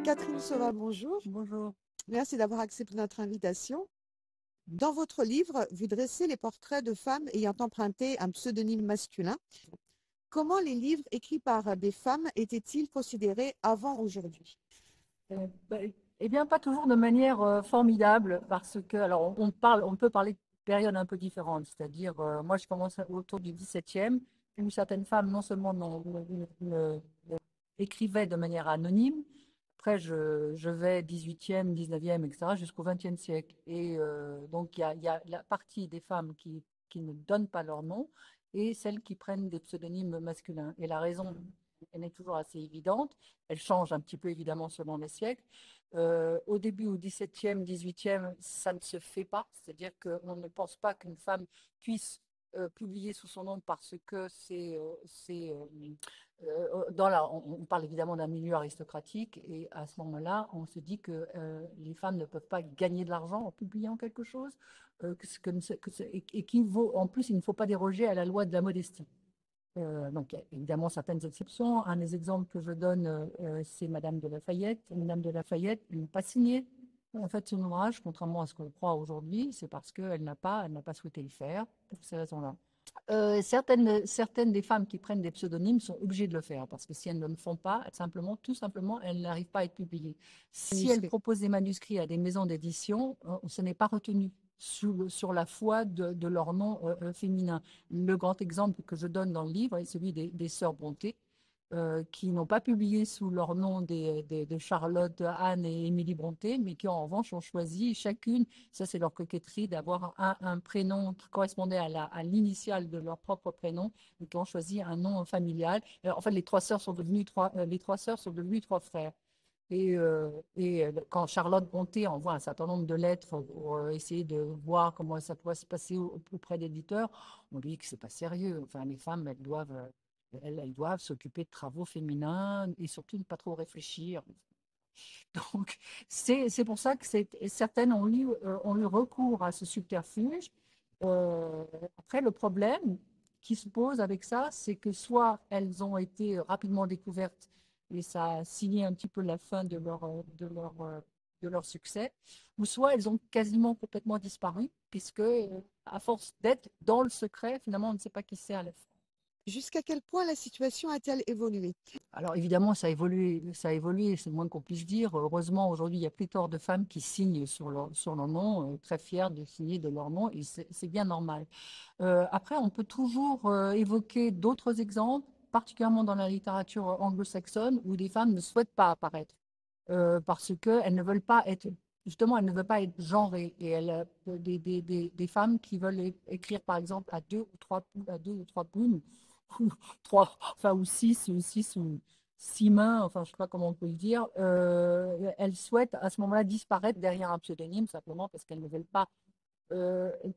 Catherine Sauva, bonjour. Bonjour. Merci d'avoir accepté notre invitation. Dans votre livre, vous dressez les portraits de femmes ayant emprunté un pseudonyme masculin. Comment les livres écrits par des femmes étaient-ils considérés avant aujourd'hui? Bah, eh bien, pas toujours de manière formidable, parce que, alors, on peut parler de périodes un peu différentes. C'est-à-dire, moi, je commence autour du 17e, où certaines femmes, non seulement écrivaient de manière anonyme, après, je vais 18e, 19e, etc., jusqu'au 20e siècle. Et donc, il y a la partie des femmes qui ne donnent pas leur nom et celles qui prennent des pseudonymes masculins. Et la raison, elle est toujours assez évidente. Elle change un petit peu, évidemment, selon les siècles. Au début, au 17e, 18e, ça ne se fait pas. C'est-à-dire qu'on ne pense pas qu'une femme puisse publier sous son nom parce que on parle évidemment d'un milieu aristocratique et à ce moment-là, on se dit que les femmes ne peuvent pas gagner de l'argent en publiant quelque chose et qu'il vaut, en plus, il ne faut pas déroger à la loi de la modestie. Donc, il y a évidemment certaines exceptions. Un des exemples que je donne, c'est Madame de Lafayette. Madame de Lafayette n'a pas signé en fait son ouvrage, contrairement à ce qu'on croit aujourd'hui. C'est parce elle n'a pas souhaité le faire pour ces raisons-là. Certaines des femmes qui prennent des pseudonymes sont obligées de le faire parce que si elles ne le font pas, tout simplement, elles n'arrivent pas à être publiées. Si elles Manuscrits. proposent des manuscrits à des maisons d'édition, ce n'est pas retenu sur la foi de leur nom féminin. Le grand exemple que je donne dans le livre est celui des sœurs Brontë, qui n'ont pas publié sous leur nom de Charlotte, Anne et Émilie Brontë, mais qui en revanche ont choisi chacune, ça c'est leur coquetterie, d'avoir un prénom qui correspondait à l'initiale de leur propre prénom, et qui ont choisi un nom familial. En fait, les trois sœurs sont devenues trois frères. Et quand Charlotte Brontë envoie un certain nombre de lettres pour essayer de voir comment ça pourrait se passer auprès d'éditeurs, on lui dit que c'est pas sérieux. Enfin, les femmes, elles doivent s'occuper de travaux féminins et surtout ne pas trop réfléchir. Donc, c'est pour ça que certaines ont eu recours à ce subterfuge. Après, le problème qui se pose avec ça, c'est que soit elles ont été rapidement découvertes et ça a signé un petit peu la fin de leur succès, ou soit elles ont quasiment complètement disparu, puisque à force d'être dans le secret, finalement, on ne sait pas qui c'est à la fin. Jusqu'à quel point la situation a-t-elle évolué? Alors évidemment, ça a évolué, c'est le moins qu'on puisse dire. Heureusement, aujourd'hui, il y a pléthore de femmes qui signent sur leur nom, très fières de signer de leur nom, et c'est bien normal. Après, on peut toujours évoquer d'autres exemples, particulièrement dans la littérature anglo-saxonne, où des femmes ne souhaitent pas apparaître, parce qu'elles ne veulent pas être, justement, elles ne veulent pas être genrées. Et des femmes qui veulent écrire, par exemple, à deux ou trois plumes, ou trois, enfin, ou six mains, enfin, je ne sais pas comment on peut le dire, elles souhaitent à ce moment-là disparaître derrière un pseudonyme, simplement parce qu'elles ne veulent pas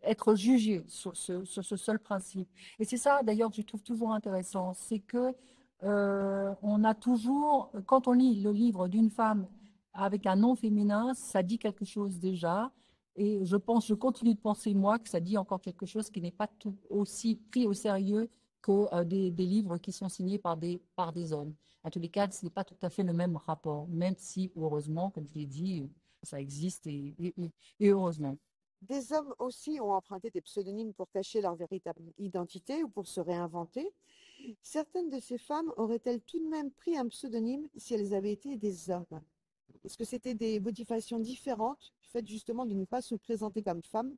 être jugées sur ce seul principe. Et c'est ça, d'ailleurs, que je trouve toujours intéressant, c'est que on a toujours, quand on lit le livre d'une femme avec un nom féminin, ça dit quelque chose déjà. Et je continue de penser, moi, que ça dit encore quelque chose qui n'est pas tout aussi pris au sérieux que des livres qui sont signés par des hommes. En tous les cas, ce n'est pas tout à fait le même rapport, même si, heureusement, comme je l'ai dit, ça existe et heureusement. Des hommes aussi ont emprunté des pseudonymes pour cacher leur véritable identité ou pour se réinventer. Certaines de ces femmes auraient-elles tout de même pris un pseudonyme si elles avaient été des hommes? Est-ce que c'était des motivations différentes, du fait justement de ne pas se présenter comme femme?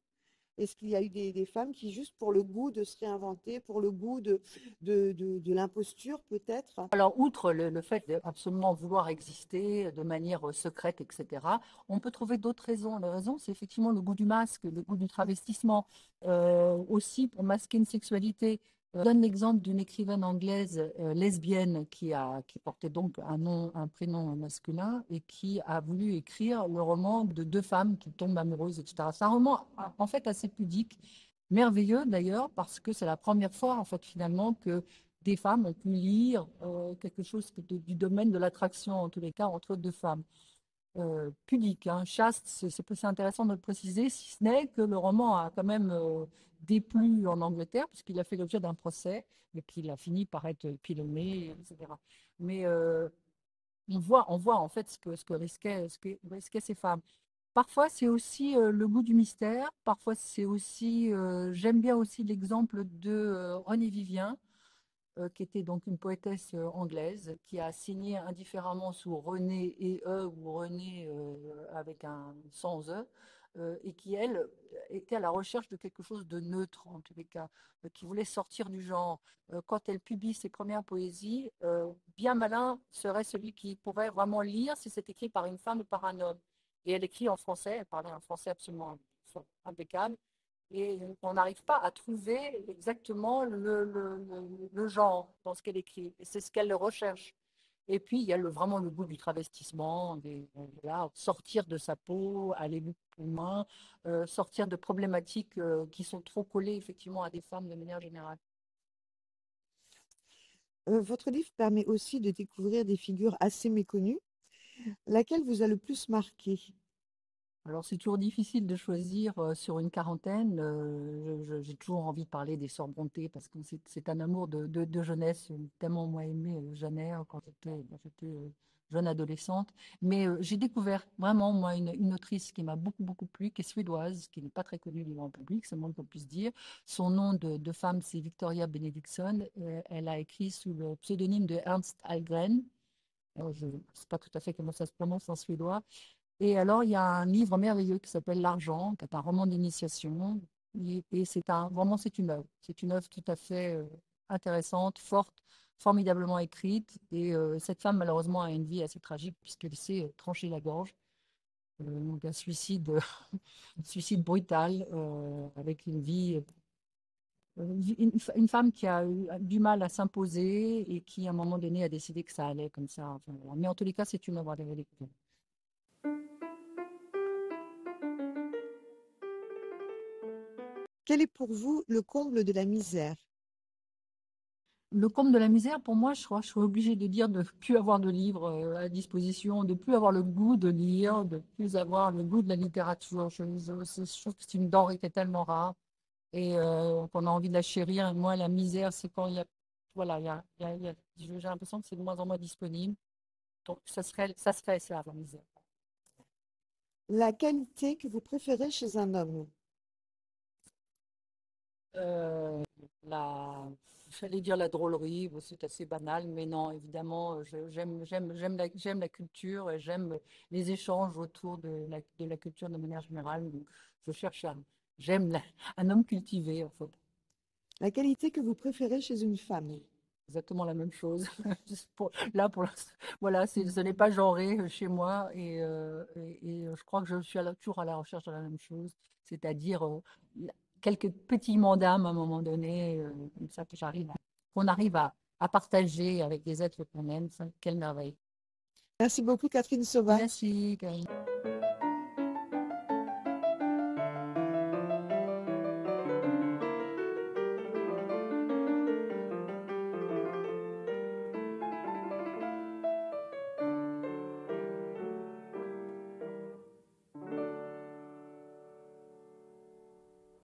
Est-ce qu'il y a eu des femmes qui, juste pour le goût de se réinventer, pour le goût de l'imposture peut-être? Alors, outre le fait d'absolument vouloir exister de manière secrète, etc., on peut trouver d'autres raisons. La raison, c'est effectivement le goût du masque, le goût du travestissement, aussi pour masquer une sexualité. Je donne l'exemple d'une écrivaine anglaise lesbienne qui portait donc un prénom masculin et qui a voulu écrire le roman de deux femmes qui tombent amoureuses, etc. C'est un roman en fait assez pudique, merveilleux d'ailleurs, parce que c'est la première fois en fait finalement que des femmes ont pu lire quelque chose du domaine de l'attraction, en tous les cas, entre deux femmes. Pudique, hein, chaste, c'est intéressant de le préciser, si ce n'est que le roman a quand même déplu en Angleterre, puisqu'il a fait l'objet d'un procès, et qu'il a fini par être pilonné, etc. Mais on voit en fait ce que risquaient ces femmes. Parfois, c'est aussi le goût du mystère. Parfois, c'est aussi, j'aime bien aussi l'exemple de Renée Vivien, qui était donc une poétesse anglaise, qui a signé indifféremment sous René et E ou René avec un sans E, et qui, elle, était à la recherche de quelque chose de neutre, en tous les cas, qui voulait sortir du genre. Quand elle publie ses premières poésies, bien malin serait celui qui pourrait vraiment lire si c'est écrit par une femme ou par un homme. Et elle écrit en français, elle parlait un français absolument impeccable. Et on n'arrive pas à trouver exactement le genre dans ce qu'elle écrit. Et c'est ce qu'elle recherche. Et puis, il y a vraiment le goût du travestissement, voilà, sortir de sa peau, aller beaucoup plus loin, sortir de problématiques qui sont trop collées effectivement à des femmes de manière générale. Votre livre permet aussi de découvrir des figures assez méconnues. Laquelle vous a le plus marqué? Alors, c'est toujours difficile de choisir sur une quarantaine. J'ai toujours envie de parler des Sœurs Brontë parce que c'est un amour de jeunesse. J'ai tellement moi aimé Jeanne Eyre quand j'étais jeune adolescente. Mais j'ai découvert vraiment, moi, une autrice qui m'a beaucoup plu, qui est suédoise, qui n'est pas très connue du grand public, c'est le moins qu'on puisse dire. Son nom de femme, c'est Victoria Benedictsson. Elle a écrit sous le pseudonyme de Ernst Ahlgren. Alors, je ne sais pas tout à fait comment ça se prononce en suédois. Et alors, il y a un livre merveilleux qui s'appelle L'Argent, qui est un roman d'initiation. Et vraiment, c'est une œuvre. C'est une œuvre tout à fait intéressante, forte, formidablement écrite. Et cette femme, malheureusement, a une vie assez tragique puisqu'elle s'est tranchée la gorge. Donc, un suicide, un suicide brutal, avec une vie. Une femme qui a eu du mal à s'imposer et qui, à un moment donné, a décidé que ça allait comme ça. Enfin, voilà. Mais en tous les cas, c'est une œuvre à découvrir. Quel est pour vous le comble de la misère? Le comble de la misère, pour moi, je crois que je suis obligée de dire de ne plus avoir de livres à disposition, de ne plus avoir le goût de lire, de ne plus avoir le goût de la littérature. Je trouve que c'est une denrée qui est tellement rare et qu'on a envie de la chérir. Et moi, la misère, c'est quand il y a, voilà, j'ai l'impression que c'est de moins en moins disponible. Donc, ça serait ça, la misère. La qualité que vous préférez chez un homme? Euh, la, J'allais dire la drôlerie, bon, c'est assez banal, mais non, évidemment, j'aime la culture et j'aime les échanges autour de la culture de manière générale. Donc, je cherche un, j'aime la- un homme cultivé, en fait. La qualité que vous préférez chez une femme? Exactement la même chose. Là, voilà, ce n'est pas genré chez moi et je crois que je suis toujours à la recherche de la même chose, c'est-à-dire la- quelques petits d'âme à un moment donné, comme ça qu'on arrive à partager avec des êtres qu'on aime. Quelle merveille. Merci beaucoup, Catherine Sauva. Merci, Karine.